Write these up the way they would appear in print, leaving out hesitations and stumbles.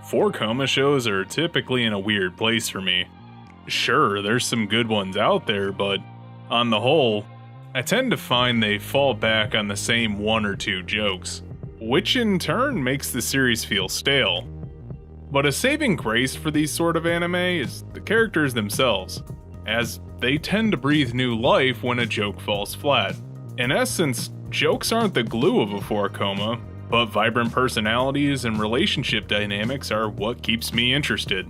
4-Koma shows are typically in a weird place for me. Sure, there's some good ones out there, but on the whole, I tend to find they fall back on the same one or two jokes, which in turn makes the series feel stale. But a saving grace for these sort of anime is the characters themselves, as they tend to breathe new life when a joke falls flat. In essence, jokes aren't the glue of a 4-Koma, but vibrant personalities and relationship dynamics are what keeps me interested.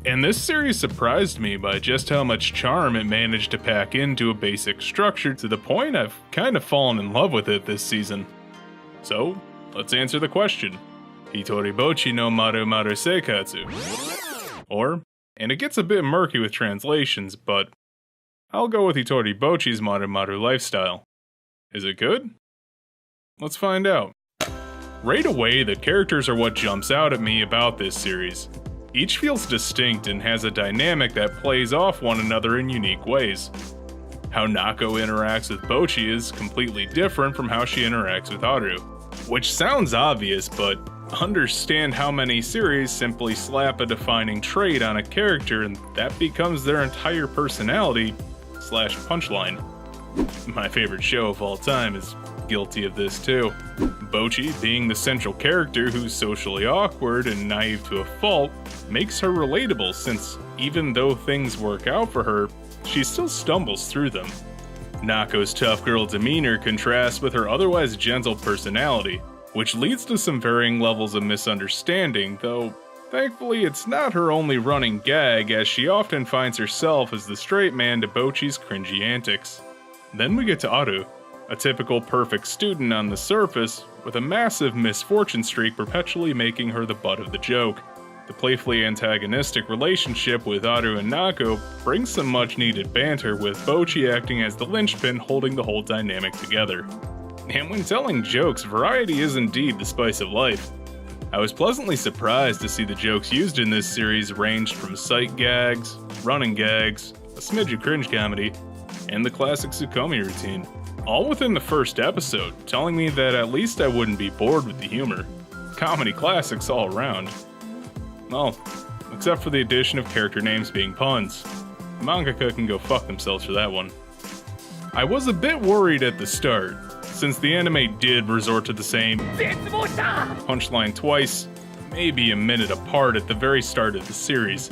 And this series surprised me by just how much charm it managed to pack into a basic structure, to the point I've kind of fallen in love with it this season. So, let's answer the question. Hitoribochi no Maru Maru Seikatsu. Or, and it gets a bit murky with translations, but I'll go with Hitoribochi's Maru Maru lifestyle. Is it good? Let's find out. Right away, the characters are what jumps out at me about this series. Each feels distinct and has a dynamic that plays off one another in unique ways. How Nako interacts with Bocchi is completely different from how she interacts with Haru. Which sounds obvious, but understand how many series simply slap a defining trait on a character and that becomes their entire personality / punchline. My favorite show of all time is guilty of this too. Bocchi, being the central character who's socially awkward and naive to a fault, makes her relatable since even though things work out for her, she still stumbles through them. Nako's tough girl demeanor contrasts with her otherwise gentle personality, which leads to some varying levels of misunderstanding, though thankfully it's not her only running gag, as she often finds herself as the straight man to Bocchi's cringy antics. Then we get to Haru, a typical perfect student on the surface, with a massive misfortune streak perpetually making her the butt of the joke. The playfully antagonistic relationship with Haru and Nako brings some much needed banter, with Bocchi acting as the linchpin holding the whole dynamic together. And when telling jokes, variety is indeed the spice of life. I was pleasantly surprised to see the jokes used in this series ranged from sight gags, running gags, a smidge of cringe comedy, and the classic Tsukomi routine. All within the first episode, telling me that at least I wouldn't be bored with the humor. Comedy classics all around. Well, except for the addition of character names being puns. The mangaka can go fuck themselves for that one. I was a bit worried at the start, since the anime did resort to the same punchline twice, maybe a minute apart at the very start of the series.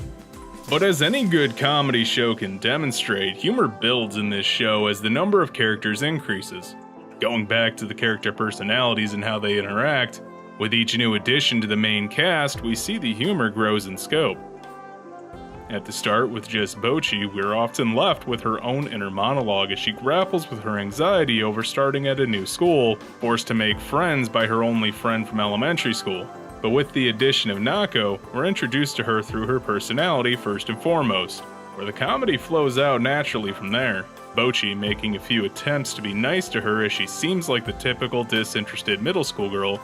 But as any good comedy show can demonstrate, humor builds in this show as the number of characters increases. Going back to the character personalities and how they interact, with each new addition to the main cast, we see the humor grows in scope. At the start, with just Bocchi, we're often left with her own inner monologue as she grapples with her anxiety over starting at a new school, forced to make friends by her only friend from elementary school. But with the addition of Nako, we're introduced to her through her personality first and foremost, where the comedy flows out naturally from there. Bocchi making a few attempts to be nice to her as she seems like the typical disinterested middle school girl,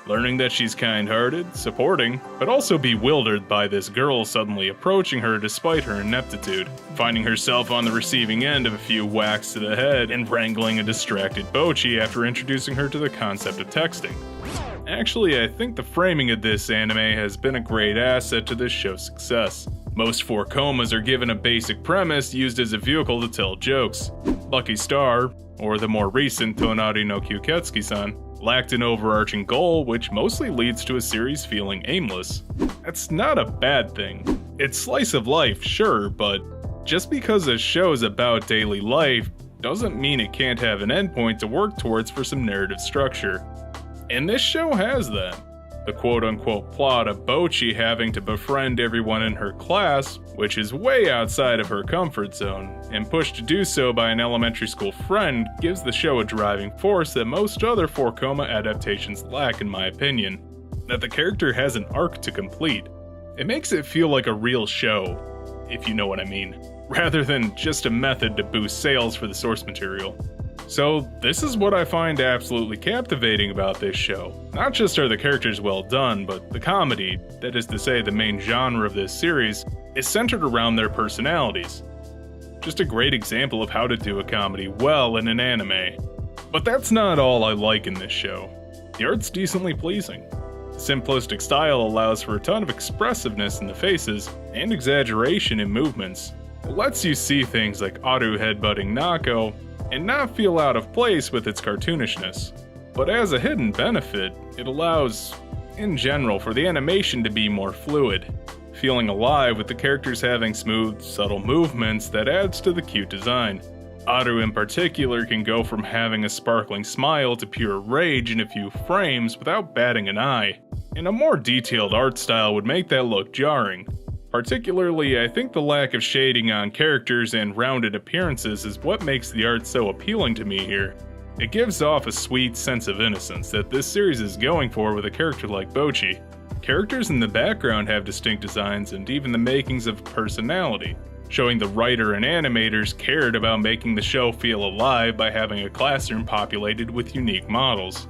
learning that she's kind-hearted, supporting, but also bewildered by this girl suddenly approaching her despite her ineptitude, finding herself on the receiving end of a few whacks to the head and wrangling a distracted Bocchi after introducing her to the concept of texting. Actually, I think the framing of this anime has been a great asset to this show's success. Most 4-Komas are given a basic premise used as a vehicle to tell jokes. Lucky Star, or the more recent Tonari no Kyuketsuki-san, lacked an overarching goal, which mostly leads to a series feeling aimless. That's not a bad thing. It's slice of life, sure, but just because a show is about daily life doesn't mean it can't have an endpoint to work towards for some narrative structure. And this show has that. The quote-unquote plot of Bocchi having to befriend everyone in her class, which is way outside of her comfort zone, and pushed to do so by an elementary school friend, gives the show a driving force that most other 4-Koma adaptations lack, in my opinion. That the character has an arc to complete. It makes it feel like a real show, if you know what I mean, rather than just a method to boost sales for the source material. So this is what I find absolutely captivating about this show. Not just are the characters well done, but the comedy, that is to say the main genre of this series, is centered around their personalities. Just a great example of how to do a comedy well in an anime. But that's not all I like in this show. The art's decently pleasing. Simplistic style allows for a ton of expressiveness in the faces and exaggeration in movements. It lets you see things like Aru headbutting Nako and not feel out of place with its cartoonishness. But as a hidden benefit, it allows, in general, for the animation to be more fluid, feeling alive with the characters having smooth, subtle movements that adds to the cute design. Aru in particular can go from having a sparkling smile to pure rage in a few frames without batting an eye, and a more detailed art style would make that look jarring. Particularly, I think the lack of shading on characters and rounded appearances is what makes the art so appealing to me here. It gives off a sweet sense of innocence that this series is going for with a character like Bocchi. Characters in the background have distinct designs and even the makings of personality, showing the writer and animators cared about making the show feel alive by having a classroom populated with unique models.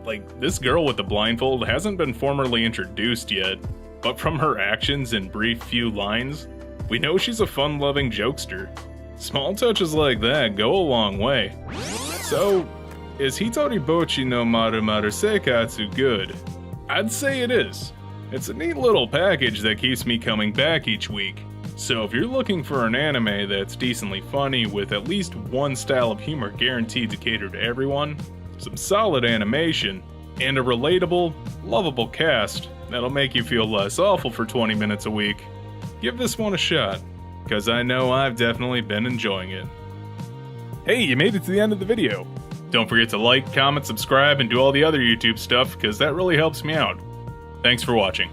Like, this girl with the blindfold hasn't been formally introduced yet, but from her actions and brief few lines, we know she's a fun-loving jokester. Small touches like that go a long way. So, is Hitori Bocchi no Maru Maru Seikatsu good? I'd say it is. It's a neat little package that keeps me coming back each week. So if you're looking for an anime that's decently funny with at least one style of humor guaranteed to cater to everyone, some solid animation, and a relatable, lovable cast that'll make you feel less awful for 20 minutes a week, give this one a shot, because I know I've definitely been enjoying it. Hey, you made it to the end of the video. Don't forget to like, comment, subscribe, and do all the other YouTube stuff, because that really helps me out. Thanks for watching.